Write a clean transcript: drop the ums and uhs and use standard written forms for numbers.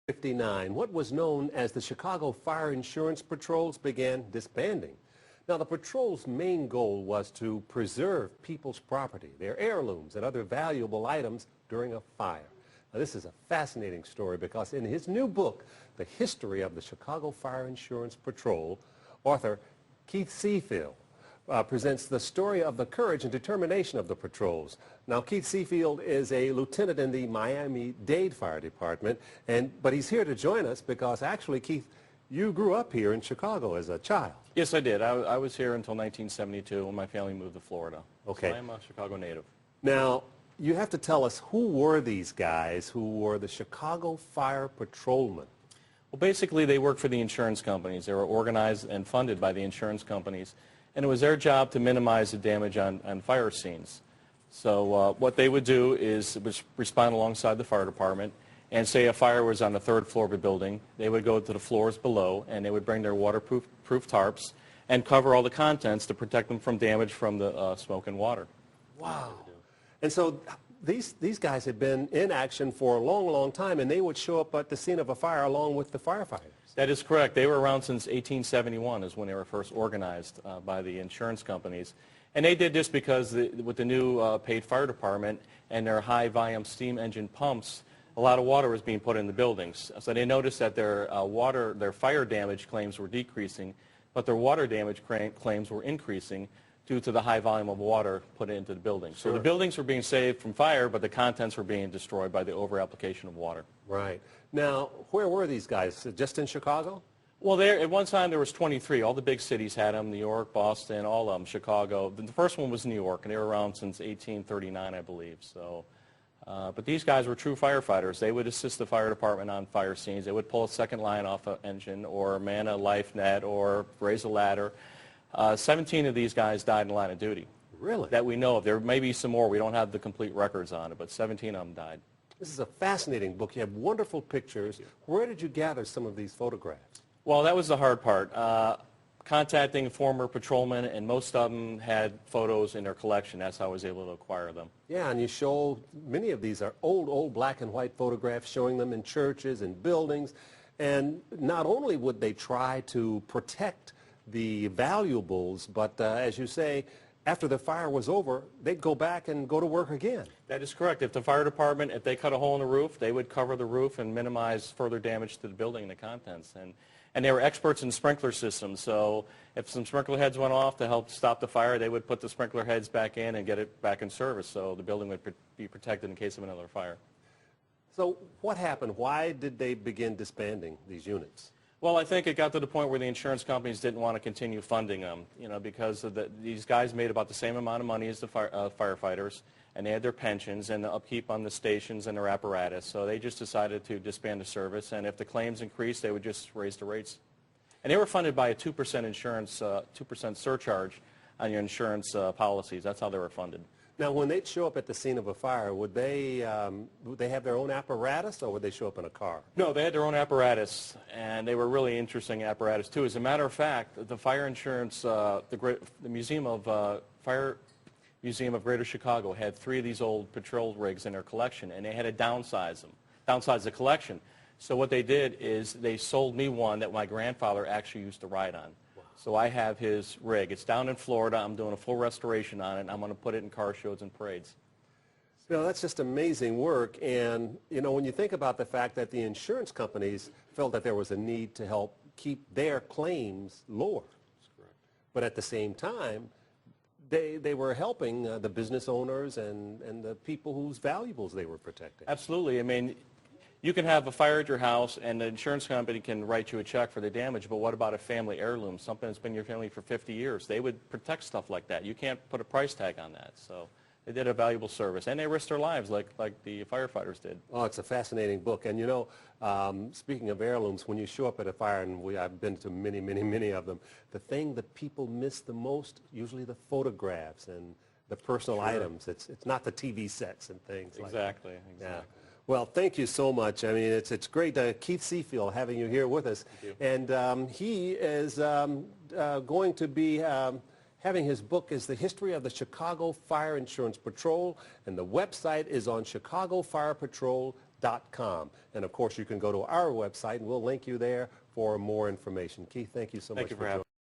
1959, what was known as the Chicago Fire Insurance Patrols began disbanding. Now, the patrol's main goal was to preserve people's property, their heirlooms, and other valuable items during a fire. Now, this is a fascinating story because in his new book, The History of the Chicago Fire Insurance Patrol, author Keith Seafield presents the story of the courage and determination of the patrols. Now, Keith Seafield is a lieutenant in the Miami-Dade Fire Department, but he's here to join us because actually, Keith, you grew up here in Chicago as a child. Yes, I did. I was here until 1972 when my family moved to Florida. Okay. So I'm a Chicago native. Now, you have to tell us who were these guys who were the Chicago Fire Patrolmen? Well, basically, they worked for the insurance companies. They were organized and funded by the insurance companies, and it was their job to minimize the damage on fire scenes. So what they would do is respond alongside the fire department, and say a fire was on the third floor of a building, they would go to the floors below, and they would bring their waterproof tarps and cover all the contents to protect them from damage from the smoke and water. Wow. And so these guys had been in action for a long, long time, and they would show up at the scene of a fire along with the firefighters. That is correct. They were around since 1871 is when they were first organized by the insurance companies. And they did this because with the new paid fire department and their high-volume steam engine pumps, a lot of water was being put in the buildings. So they noticed that their fire damage claims were decreasing, but their water damage claims were increasing due to the high volume of water put into the buildings. Sure. So the buildings were being saved from fire, but the contents were being destroyed by the over-application of water. Right. Now, where were these guys? Just in Chicago? Well, at one time there was 23. All the big cities had them, New York, Boston, all of them, Chicago. The first one was New York, and they were around since 1839, I believe. So, but these guys were true firefighters. They would assist the fire department on fire scenes. They would pull a second line off an engine or man a life net or raise a ladder. 17 of these guys died in the line of duty. Really? That we know of. There may be some more. We don't have the complete records on it, but 17 of them died. This is a fascinating book. You have wonderful pictures. Where did you gather some of these photographs? Well, that was the hard part. Contacting former patrolmen, and most of them had photos in their collection. That's how I was able to acquire them. Yeah, and you show many of these are old black and white photographs showing them in churches and buildings. And not only would they try to protect the valuables, but as you say, after the fire was over, they'd go back and go to work again. That is correct. If the fire department, if they cut a hole in the roof, they would cover the roof and minimize further damage to the building and the contents. And they were experts in sprinkler systems, so if some sprinkler heads went off to help stop the fire, they would put the sprinkler heads back in and get it back in service, so the building would be protected in case of another fire. So what happened? Why did they begin disbanding these units? Well, I think it got to the point where the insurance companies didn't want to continue funding them, because these guys made about the same amount of money as the firefighters, and they had their pensions and the upkeep on the stations and their apparatus, so they just decided to disband the service, and if the claims increased, they would just raise the rates. And they were funded by a 2% insurance, 2% surcharge on your insurance policies. That's how they were funded. Now, when they'd show up at the scene of a fire, would they have their own apparatus, or would they show up in a car? No, they had their own apparatus, and they were really interesting apparatus, too. As a matter of fact, the fire insurance, the Museum of Fire Museum of Greater Chicago had 3 of these old patrol rigs in their collection, and they had to downsize the collection. So what they did is they sold me one that my grandfather actually used to ride on. So I have his rig. It's down in Florida. I'm doing a full restoration on it, and I'm going to put it in car shows and parades. That's just amazing work. And, when you think about the fact that the insurance companies felt that there was a need to help keep their claims lower. That's correct. But at the same time, they were helping the business owners and the people whose valuables they were protecting. Absolutely. I mean, you can have a fire at your house, and the insurance company can write you a check for the damage, but what about a family heirloom, something that's been in your family for 50 years? They would protect stuff like that. You can't put a price tag on that. So they did a valuable service, and they risked their lives like the firefighters did. Oh, it's a fascinating book. And, speaking of heirlooms, when you show up at a fire, and I've been to many, many, many of them, the thing that people miss the most, usually the photographs and the personal items. It's not the TV sets and things like that. Exactly. Yeah. Well, thank you so much. I mean, it's great, Keith Seafield, having you here with us. Thank you. And he is going to be having his book is The History of the Chicago Fire Insurance Patrol, and the website is on chicagofirepatrol.com. And of course, you can go to our website, and we'll link you there for more information. Keith, thank you so much Thank you for joining. having me.